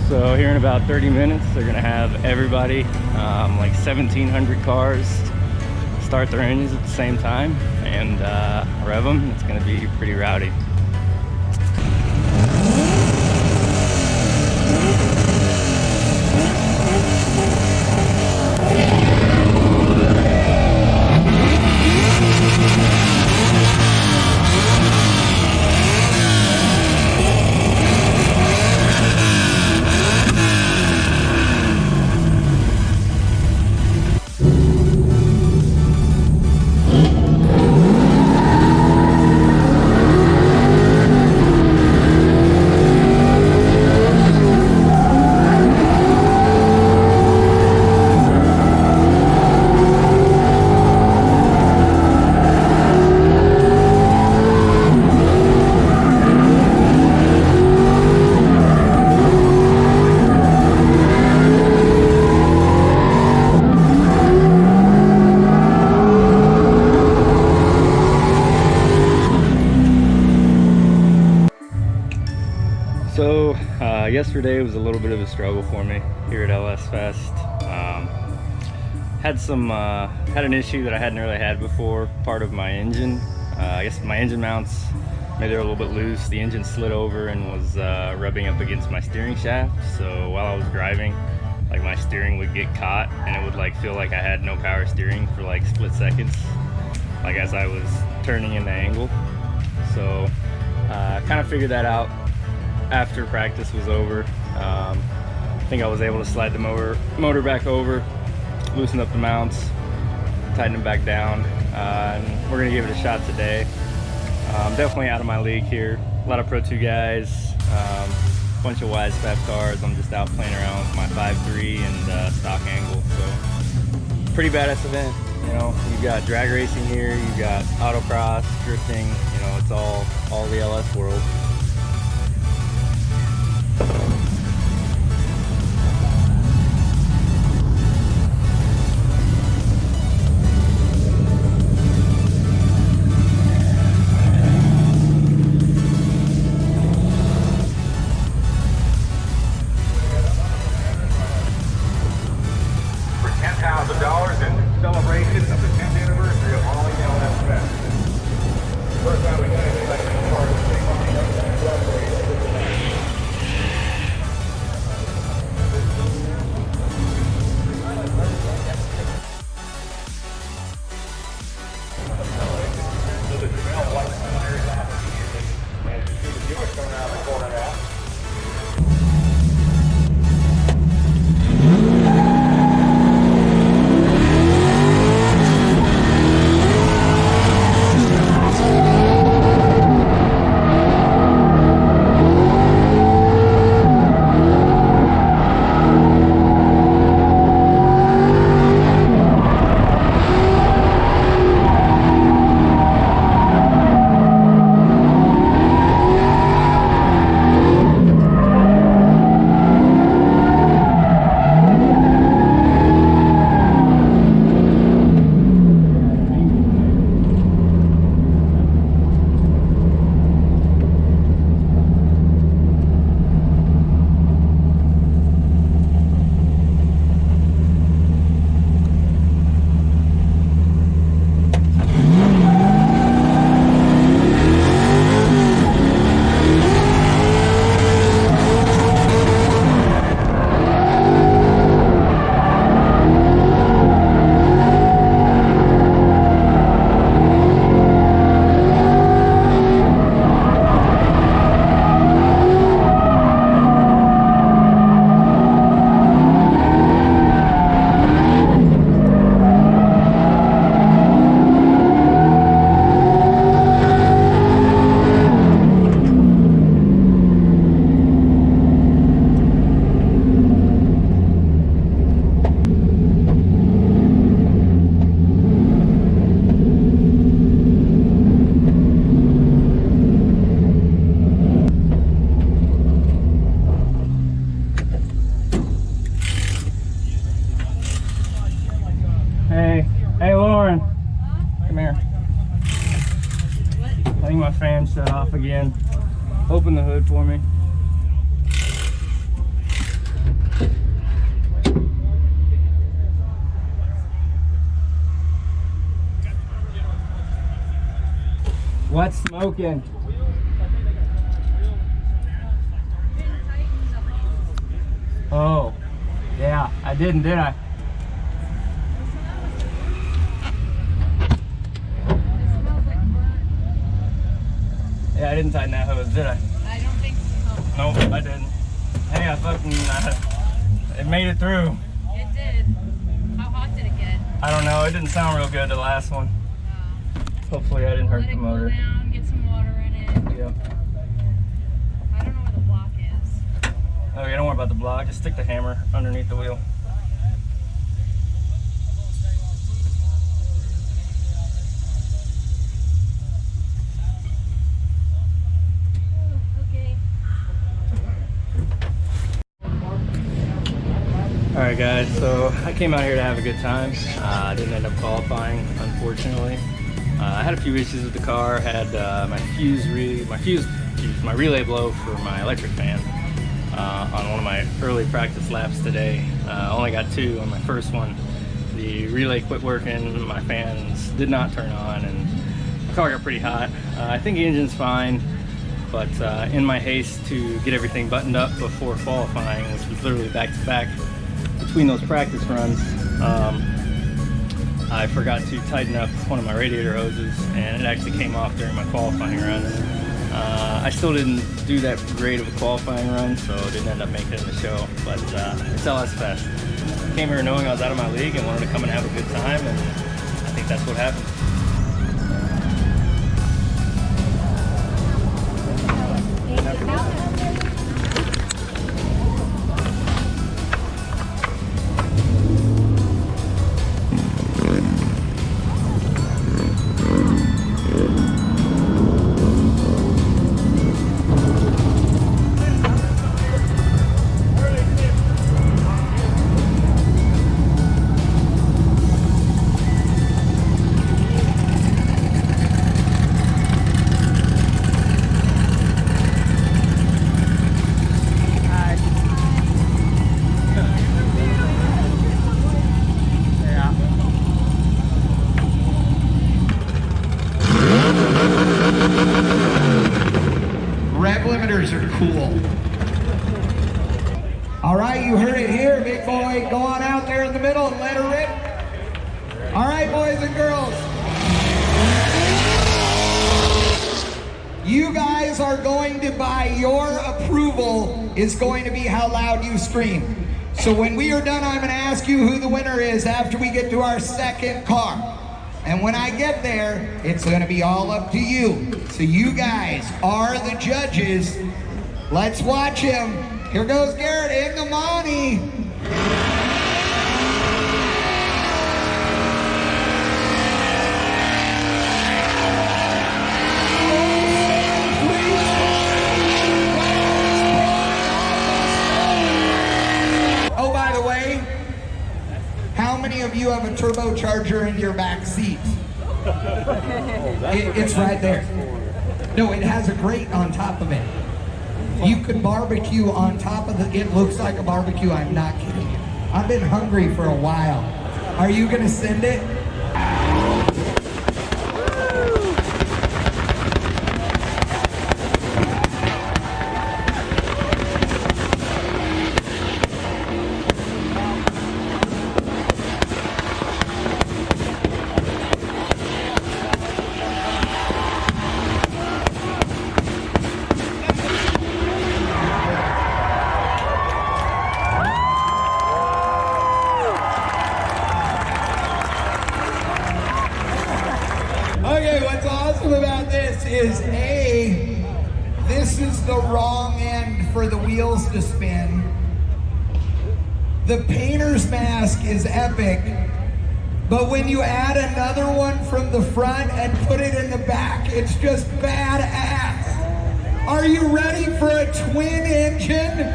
So here in about 30 minutes, they're gonna have everybody, like 1,700 cars, start their engines at the same time and rev them. It's gonna be pretty rowdy. So yesterday was a little bit of a struggle for me here at LS Fest. Had an issue that I hadn't really had before. Part of my engine, I guess my engine mounts, maybe they're a little bit loose. The engine slid over and was rubbing up against my steering shaft. So while I was driving, like my steering would get caught and it would like feel like I had no power steering for like split seconds, like as I was turning in the angle. So kind of figured that out after practice was over. I think I was able to slide the motor back over, loosen up the mounts, tighten them back down, and we're gonna give it a shot today. Definitely out of my league here. A lot of Pro 2 guys, bunch of wide step cars. I'm just out playing around with my 5.3 and stock angle. So pretty badass event. You know, you've got drag racing here, you've got autocross, drifting. You know, it's all the LS world. $10,000 in celebration of the 10th anniversary of Holley LS Fest. First time we got anything like this part of the I think my fan shut off again. Open the hood for me. What's smoking? Oh, yeah, I didn't, did I? Yeah, I didn't tighten that hose, did I? I don't think so. Nope, I didn't. Hey, I fucking, it made it through. It did. How hot did it get? I don't know, it didn't sound real good the last one. Hopefully I didn't hurt Let the it motor. cool down, get some water in it. Yep. I don't know where the block is. Okay, don't worry about the block, just stick the hammer underneath the wheel. Okay. Alright guys, so I came out here to have a good time. I didn't end up qualifying, unfortunately. I had a few issues with the car. Had my relay blow for my electric fan on one of my early practice laps today. Only got 2 on my first one. The relay quit working, my fans did not turn on, and the car got pretty hot. I think the engine's fine, but in my haste to get everything buttoned up before qualifying, which was literally back to back between those practice runs, I forgot to tighten up one of my radiator hoses, and it actually came off during my qualifying run. I still didn't do that great of a qualifying run, so didn't end up making it in the show, but it's LS Fest. Came here knowing I was out of my league and wanted to come and have a good time, and I think that's what happened. Rev limiters are cool. All right, you heard it here, big boy. Go on out there in the middle and let her rip. All right, boys and girls. You guys are going to, by your approval, is going to be how loud you scream. So when we are done, I'm going to ask you who the winner is after we get to our second car. And when I get there, it's going to be all up to you. So you guys are the judges. Let's watch him. Here goes Garrett in the money. Oh, by the way, how many of you have a turbocharger in your back seat? It's right there. No, it has a grate on top of it. You could barbecue on top of it looks like a barbecue, I'm not kidding you. I've been hungry for a while. Are you gonna send it? Okay, what's awesome about this is this is the wrong end for the wheels to spin. The painter's mask is epic, but when you add another one from the front and put it in the back, it's just badass. Are you ready for a twin engine?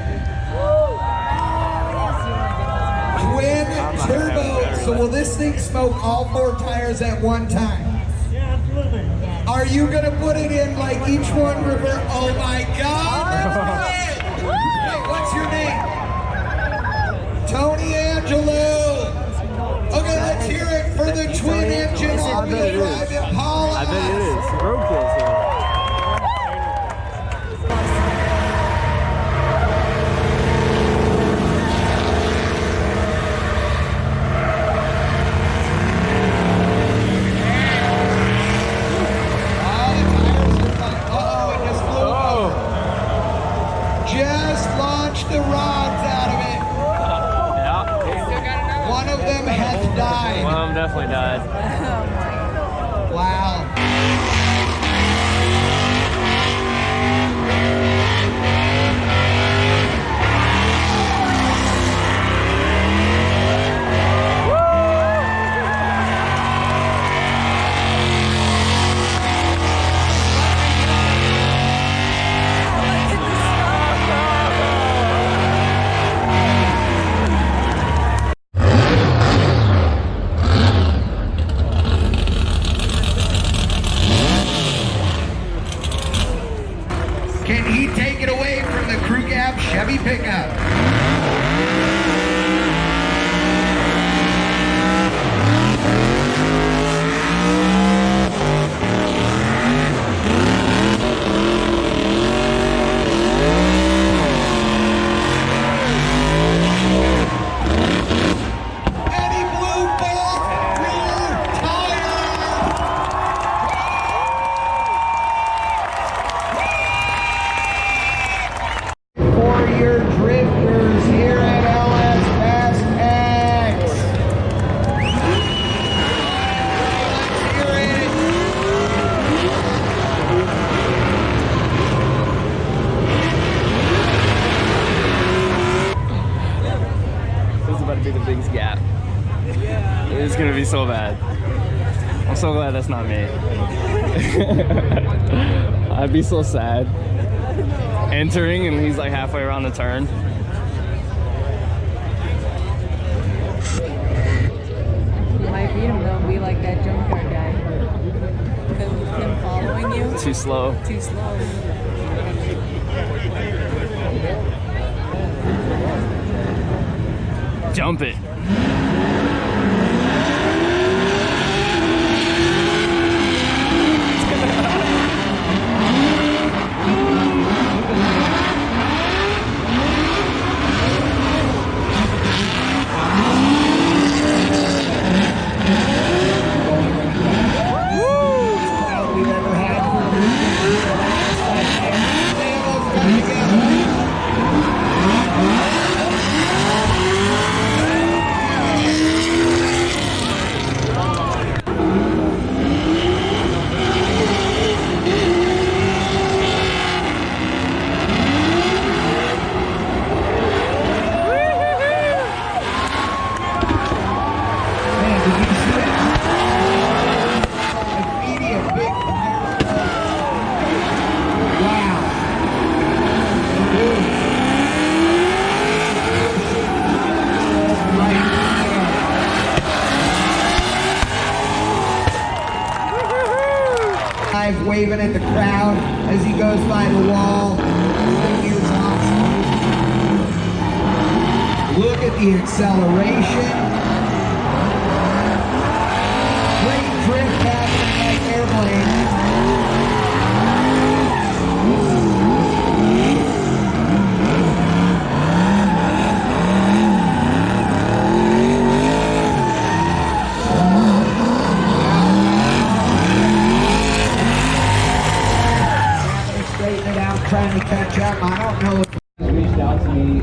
Twin turbo. So will this thing smoke all 4 tires at one time? Yeah, absolutely. Are Are you gonna put it in like each one revert? Oh my God! That's great. Hey, what's your name? Tony Angelo. Okay, let's hear it for the twin engine all-wheel drive Impala. I bet it is. Roadkill. Just launched the rods out of it. Yeah. One of them hath died. One of them definitely died. Wow. Can he take it away from the crew cab Chevy pickup? And he blew both rear tires! For-year drifters here at LS Fast X. Let's hear it. This is about to be the biggest gap. It's gonna be so bad. I'm so glad that's not me. I'd be so sad. Entering and he's like halfway around the turn. You might beat him though, be like that junkyard guy. Because with him following you, Too slow. too slow. Jump it. We've ever had. They almost got together. Man, did you see it? Immediate big wow. Live waving at the crowd as he goes by the wall. He is awesome. Look at the acceleration. Great drift happening like airplane. Straighten it out, trying to catch up. I don't know if he's reached out to me.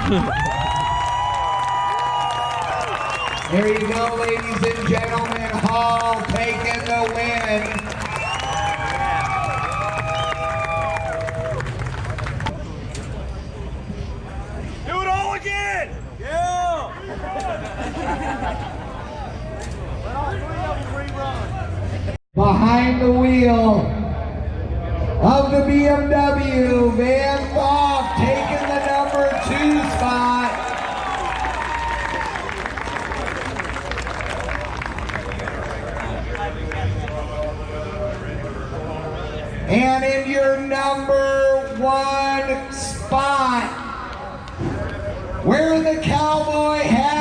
There you go, ladies and gentlemen. Hall taking the win. Do it all again! Behind the wheel of the BMW, Van Vogt taking the number 2 spot. And in your number 1 spot, where the cowboy hat